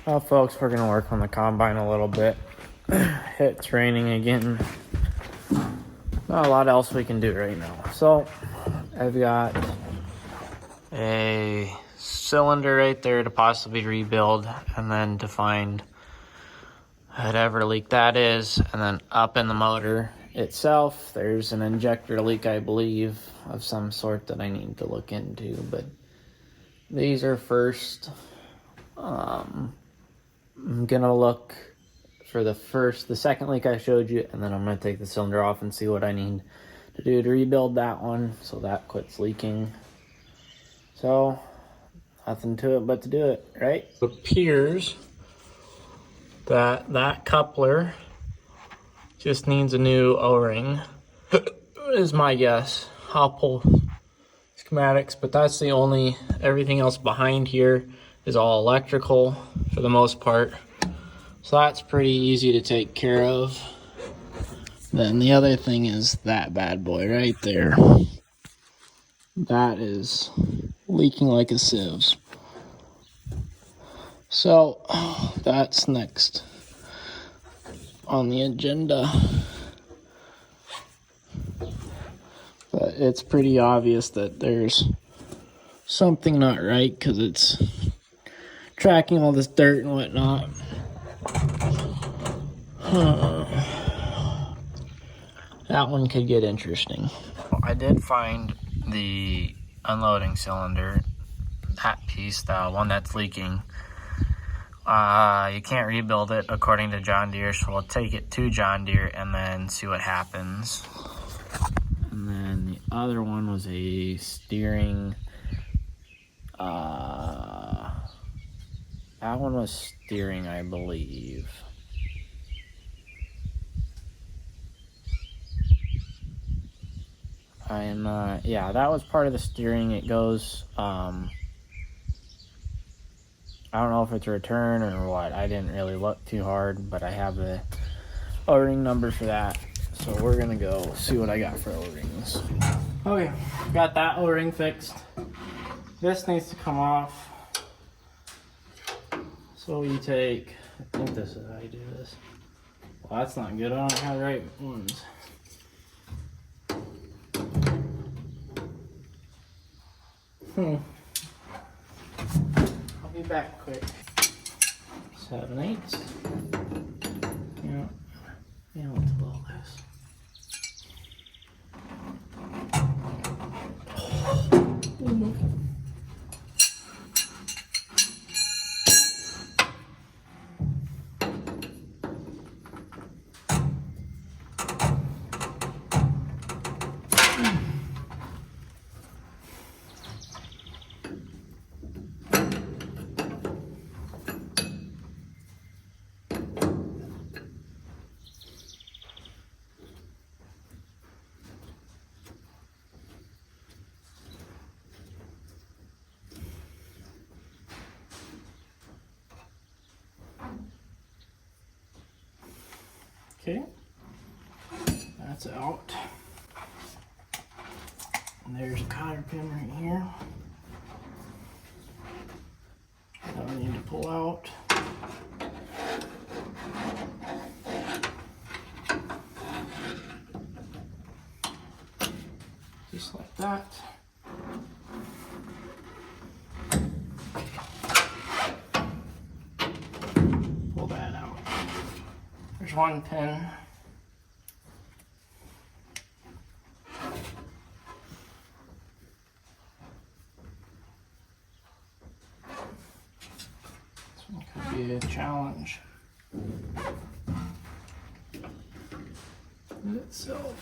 Well, folks, we're gonna work on the combine a little bit. It's raining again. Not a lot else we can do right now. So I've got a cylinder right there to possibly rebuild, and then to find whatever leak that is, and then up in the motor itself there's an injector leak, I believe, of some sort that I need to look into. But these are first. I'm gonna look for the second leak I showed you, and then I'm gonna take the cylinder off and see what I need to do to rebuild that one so that quits leaking. So nothing to it but to do it, right? It appears that coupler just needs a new O-ring is my guess. I'll pull schematics, but that's the only, everything else behind here is all electrical for the most part. So that's pretty easy to take care of. Then the other thing is that bad boy right there. That is leaking like a sieve. So that's next on the agenda. But it's pretty obvious that there's something not right because it's tracking all this dirt and whatnot. That one could get interesting. I did find the unloading cylinder, that piece, the one that's leaking. You can't rebuild it according to John Deere, so we'll take it to John Deere and then see what happens. And then the other one was a steering. That one was steering, I believe. Yeah, that was part of the steering. It goes, I don't know if it's a return or what. I didn't really look too hard, but I have the O-ring number for that. So we're gonna go see what I got for O-rings. Okay, got that O-ring fixed. This needs to come off. So we take, I think this is how you do this. Well, that's not good. I don't have the right ones. I'll be back quick. 7/8. Yeah, let's blow this. Okay, that's out. And there's a cotter pin right here that we need to pull out. Just like that. Pull that out. There's one pin. This one could be a challenge in itself.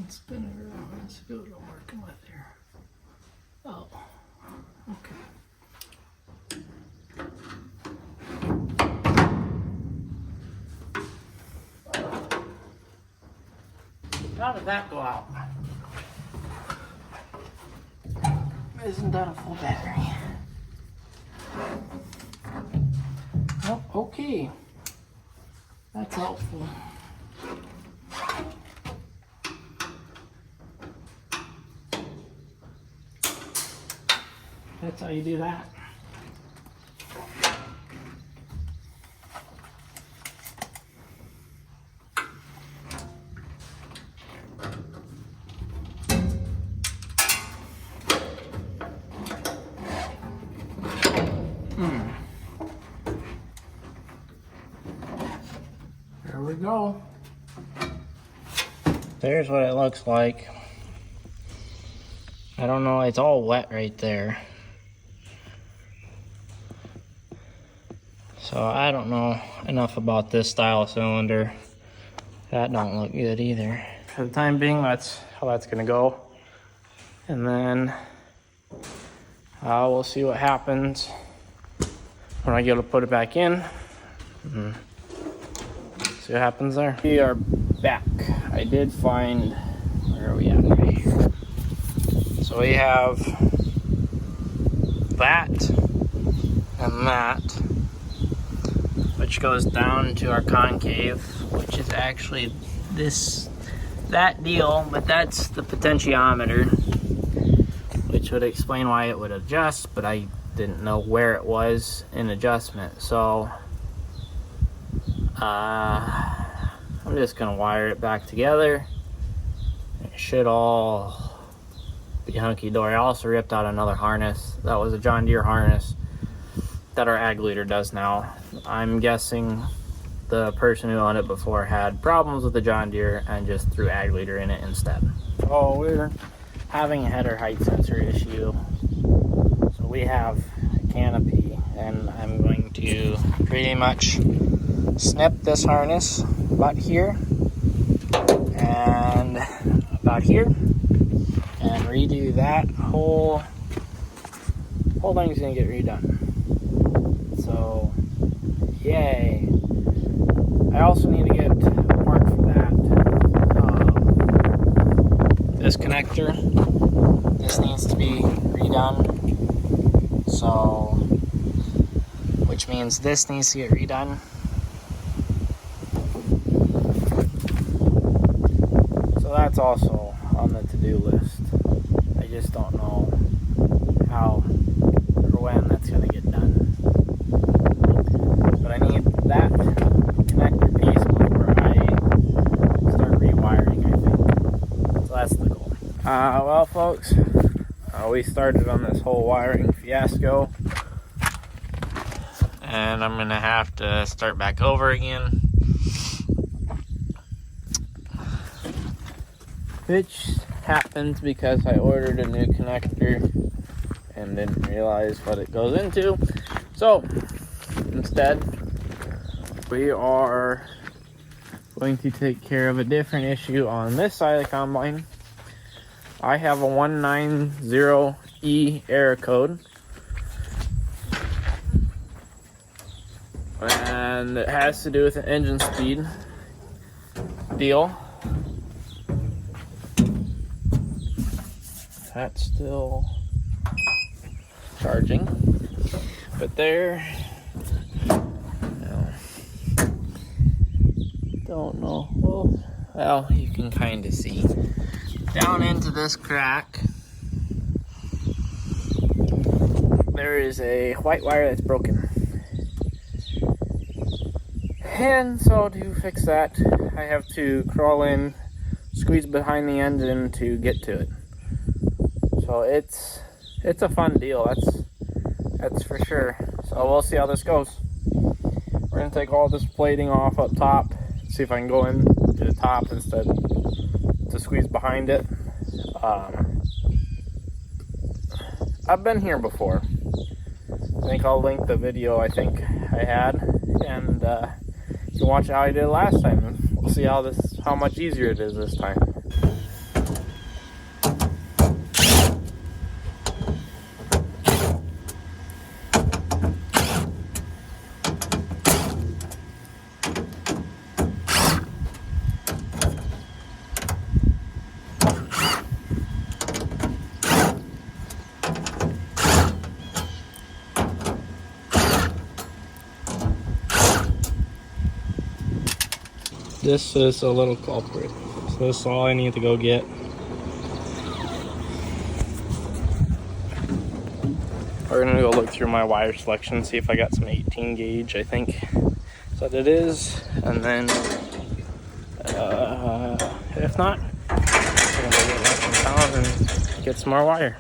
Spin it around and see what I'm working with here. Oh, okay. How did that go out? Isn't that a full battery? Oh, okay. That's helpful. That's how you do that. There we go. There's what it looks like. I don't know, it's all wet right there. So I don't know enough about this style of cylinder. That don't look good either. For the time being, that's how that's gonna go. And then we'll see what happens when I get to put it back in. See what happens there. We are back. I did find, where are we at right here? So we have that and that, which goes down to our concave, which is actually that deal, but that's the potentiometer, which would explain why it would adjust, but I didn't know where it was in adjustment. So I'm just gonna wire it back together. It should all be hunky-dory. I also ripped out another harness. That was a John Deere harness that our ag leader does now. I'm guessing the person who owned it before had problems with the John Deere and just threw ag leader in it instead. Oh, we're having a header height sensor issue. So we have a canopy, and I'm going to pretty much snip this harness about here and about here, and redo that whole thing's gonna get redone. So yay. I also need to get a part for that. This connector, this needs to be redone. So, which means this needs to get redone. So that's also on the to-do list. I just don't know how or when that's going to get done. But I need that connector piece before I start rewiring, I think. So that's the goal. Well, folks, we started on this whole wiring fiasco, and I'm going to have to start back over again. Which happens because I ordered a new connector and didn't realize what it goes into. So instead, we are going to take care of a different issue on this side of the combine. I have a 190E error code, and it has to do with an engine speed deal. That's still charging, but there, no, don't know. Well, you can kind of see down into this crack. There is a white wire that's broken, and so to fix that, I have to crawl in, squeeze behind the engine to get to it. So it's a fun deal, that's for sure. So we'll see how this goes. We're gonna take all this plating off up top, see if I can go in to the top instead to squeeze behind it. I've been here before. I think I'll link the video I think I had, and you can watch how I did it last time, and we'll see how much easier it is this time. This is a little culprit. So this is all I need to go get. We're gonna go look through my wire selection, see if I got some 18 gauge, I think that's what it is. And then, if not, I'm gonna go get my town and get some more wire.